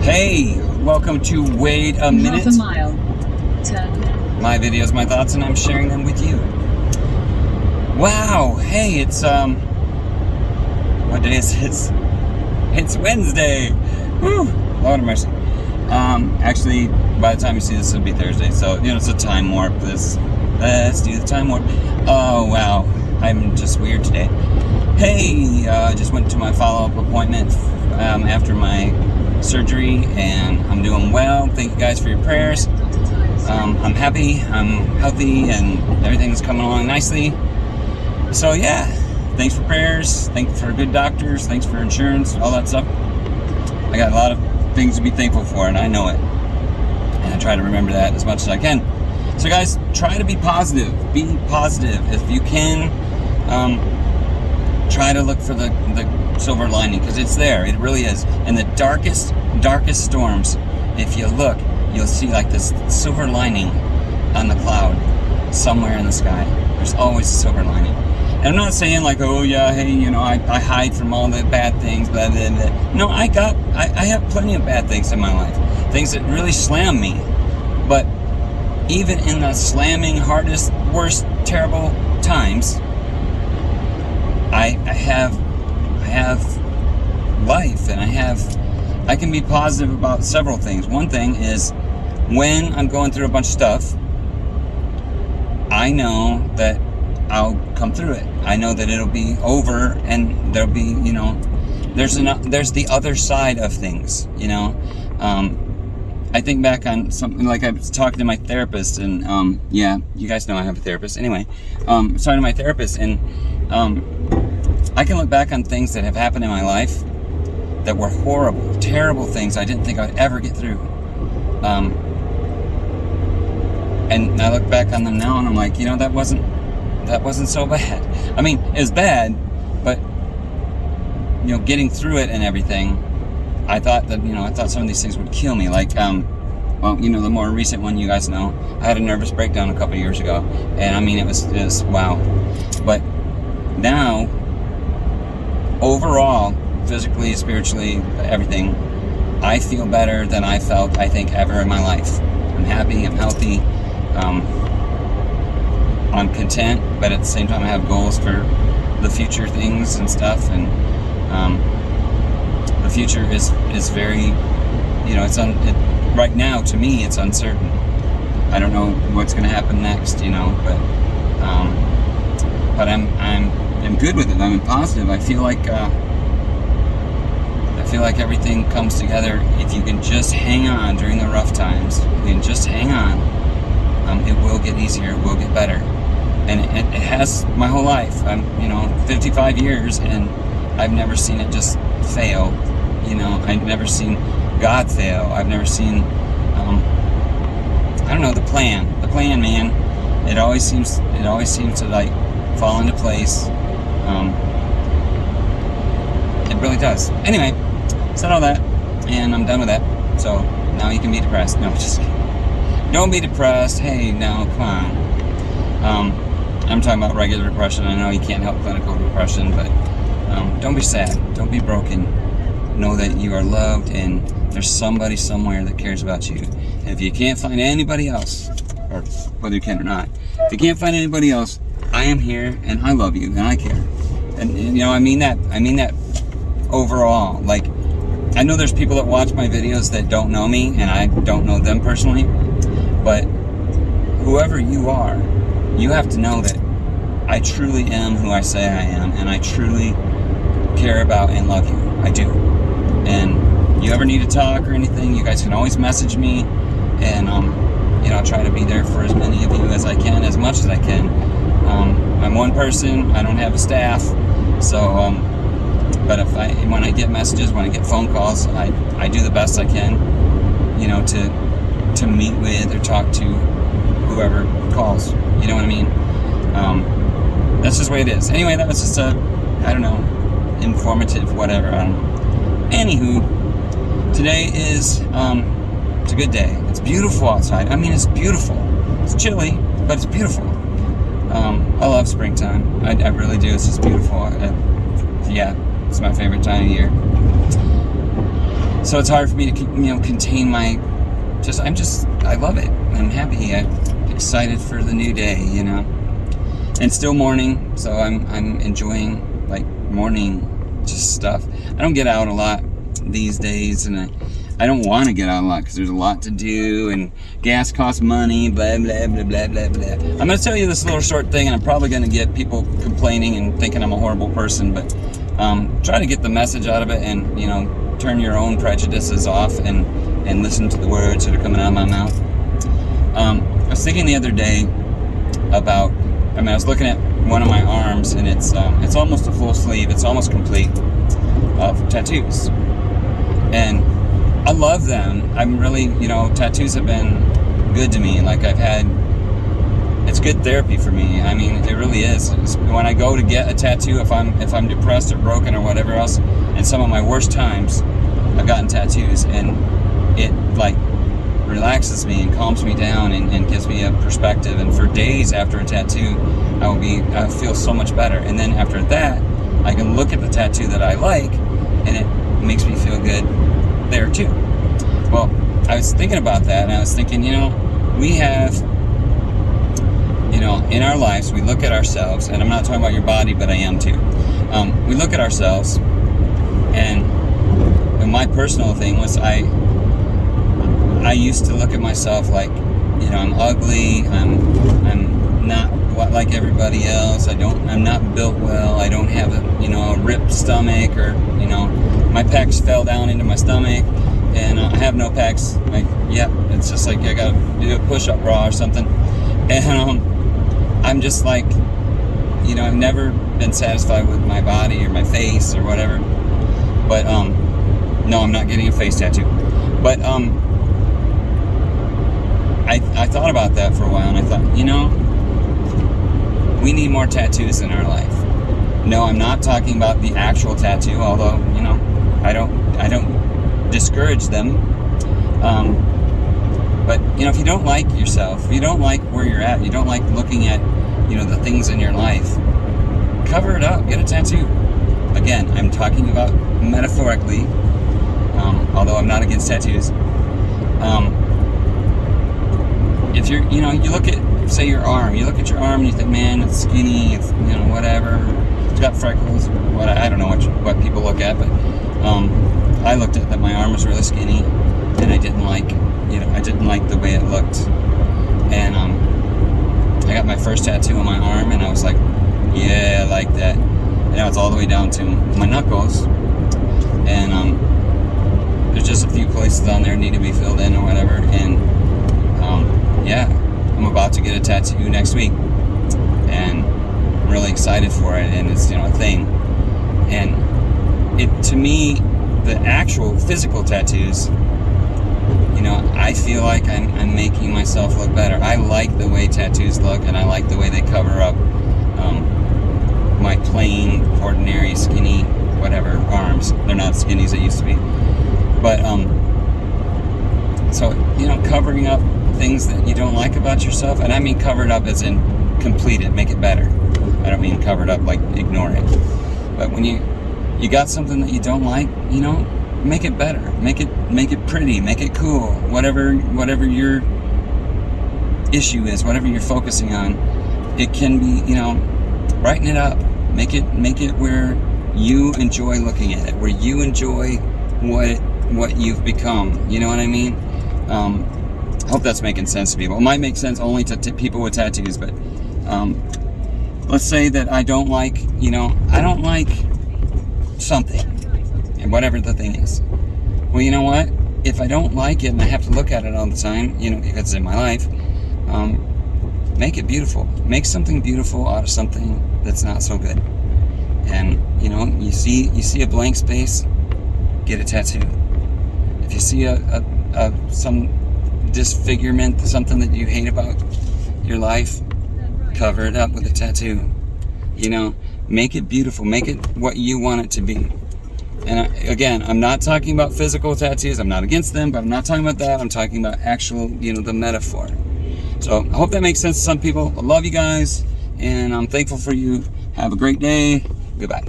Hey, welcome to Wait a Minute. Half a mile. Turn left. My videos, my thoughts, and I'm sharing them with you. Wow, hey, it's what day is this? It's Wednesday. Whew, Lord of mercy. Actually, by the time you see this, it'll be Thursday. So, it's a time warp. Let's do the time warp. Oh, wow, I'm just weird today. Hey, just went to my follow-up appointment after my surgery, and I'm doing well. Thank you guys for your prayers. I'm happy, I'm healthy, and everything's coming along nicely. So yeah, thanks for prayers, thanks for good doctors, thanks for insurance, all that stuff. I got a lot of things to be thankful for, and I know it. And I try to remember that as much as I can. So guys, try to be positive. Be positive. If you can, try to look for the silver lining, because it's there. It really is. In the darkest storms, if you look, you'll see like this silver lining on the cloud somewhere in the sky. There's always a silver lining. And I'm not saying like, oh yeah, hey, I hide from all the bad things, blah, blah, blah. No, I have plenty of bad things in my life. Things that really slam me. But even in the slamming, hardest, worst, terrible times, I have life, and I can be positive about several things. One thing is, when I'm going through a bunch of stuff, I know that I'll come through it. I know that it'll be over, and there'll be, there's the other side of things, I think back on something like I was talking to my therapist, and yeah, you guys know I have a therapist. Anyway, I was talking to my therapist, and I can look back on things that have happened in my life that were horrible, terrible things I didn't think I'd ever get through. And I look back on them now, and I'm like, that wasn't so bad. I mean, it was bad, but getting through it and everything, I thought that some of these things would kill me. Like, the more recent one, you guys know, I had a nervous breakdown a couple years ago, and I mean, it was wow. But now, overall, physically, spiritually, everything, I feel better than I felt, I think, ever in my life. I'm happy, I'm healthy, I'm content, but at the same time I have goals for the future things and stuff, and the future is very, right now, to me, it's uncertain. I don't know what's going to happen next, but I'm good with it. I'm positive. I feel like everything comes together if you can just hang on during the rough times. You can just hang on. It will get easier. It will get better. And it has my whole life. I'm 55 years, and I've never seen it just fail. I've never seen God fail. I've never seen the plan, man. It always seems to like fall into place. It really does. Anyway, said all that, and I'm done with that. So now you can be depressed. No, just kidding. Don't be depressed. Hey, no, come on. I'm talking about regular depression. I know you can't help clinical depression, but don't be sad. Don't be broken. Know that you are loved, and there's somebody somewhere that cares about you. And if you can't find anybody else, or whether you can or not, if you can't find anybody else, I am here, and I love you, and I care. And I mean that overall. Like, I know there's people that watch my videos that don't know me, and I don't know them personally, but whoever you are, you have to know that I truly am who I say I am, and I truly care about and love you. I do. And you ever need to talk or anything, you guys can always message me, and I'll try to be there for as many of you as I can, as much as I can. I'm one person. I don't have a staff, so but when I get messages, when I get phone calls, I do the best I can, to meet with or talk to whoever calls. You know what I mean? That's just the way it is. Anyway, that was just informative, whatever. I don't know. Anywho, today is it's a good day. It's beautiful outside. I mean, it's beautiful. It's chilly, but it's beautiful. I love springtime. I really do. It's just beautiful. Yeah, it's my favorite time of year. So it's hard for me to contain my. I love it. I'm happy. I'm excited for the new day. And still morning, so I'm enjoying like morning just stuff. I don't get out a lot these days, and I don't want to get out a lot because there's a lot to do, and gas costs money, blah, blah, blah, blah, blah, blah. I'm going to tell you this little short thing, and I'm probably going to get people complaining and thinking I'm a horrible person, but try to get the message out of it, and, turn your own prejudices off and listen to the words that are coming out of my mouth. I was thinking the other day about, I was looking at one of my arms, and it's almost a full sleeve, it's almost complete, of tattoos. And I love them. I'm really, tattoos have been good to me. Like it's good therapy for me. I mean, it really is. When I go to get a tattoo, if I'm depressed or broken or whatever else, in some of my worst times, I've gotten tattoos, and it like relaxes me and calms me down and gives me a perspective. And for days after a tattoo, I feel so much better. And then after that, I can look at the tattoo that I like, and it makes me feel good there too. Well, I was thinking about that, and I was thinking, we have, in our lives, we look at ourselves, and I'm not talking about your body, but I am too. We look at ourselves, and my personal thing was I used to look at myself like, I'm ugly, I'm not like everybody else, I'm not built well, I don't have a ripped stomach, or my pecs fell down into my stomach, and I have no pecs. Like, it's just like I gotta do a push-up bra or something. And I'm just like, I've never been satisfied with my body or my face or whatever. But no, I'm not getting a face tattoo. But I thought about that for a while, and I thought, we need more tattoos in our life. No, I'm not talking about the actual tattoo, although, I don't discourage them. But, if you don't like yourself, if you don't like where you're at, you don't like looking at, the things in your life, cover it up, get a tattoo. Again, I'm talking about metaphorically, although I'm not against tattoos. If you're, you look at, say, your arm, you look at your arm and you think, man, it's skinny, it's, whatever, it's got freckles, what, I don't know what people look at, but I looked at that my arm was really skinny, and I didn't like the way it looked. And I got my first tattoo on my arm, and I was like, yeah, I like that. And now it's all the way down to my knuckles, and there's just a few places on there need to be filled in or whatever. And I'm about to get a tattoo next week, and I'm really excited for it, and it's a thing. And it, to me, the actual physical tattoos, I feel like I'm making myself look better. I like the way tattoos look, and I like the way they cover up my plain, ordinary, skinny, whatever arms. They're not skinny as they used to be. But, so, covering up things that you don't like about yourself, and I mean covered up as in complete it, make it better. I don't mean covered up like ignore it. But when you got something that you don't like, make it better, make it pretty, make it cool, whatever your issue is, whatever you're focusing on, it can be, brighten it up, make it where you enjoy looking at it, where you enjoy what you've become. You know what I mean? I hope that's making sense to people. It might make sense only to people with tattoos, but let's say that I don't like something, and whatever the thing is. Well, you know what? If I don't like it and I have to look at it all the time, if it's in my life, make it beautiful. Make something beautiful out of something that's not so good. And you see a blank space, get a tattoo. If you see some disfigurement, something that you hate about your life, cover it up with a tattoo. Make it beautiful, make it what you want it to be. And again, I'm not talking about physical tattoos, I'm not against them, but I'm not talking about that. I'm talking about actual, the metaphor. So I hope that makes sense to some people. I love you guys, and I'm thankful for you. Have a great day. Goodbye.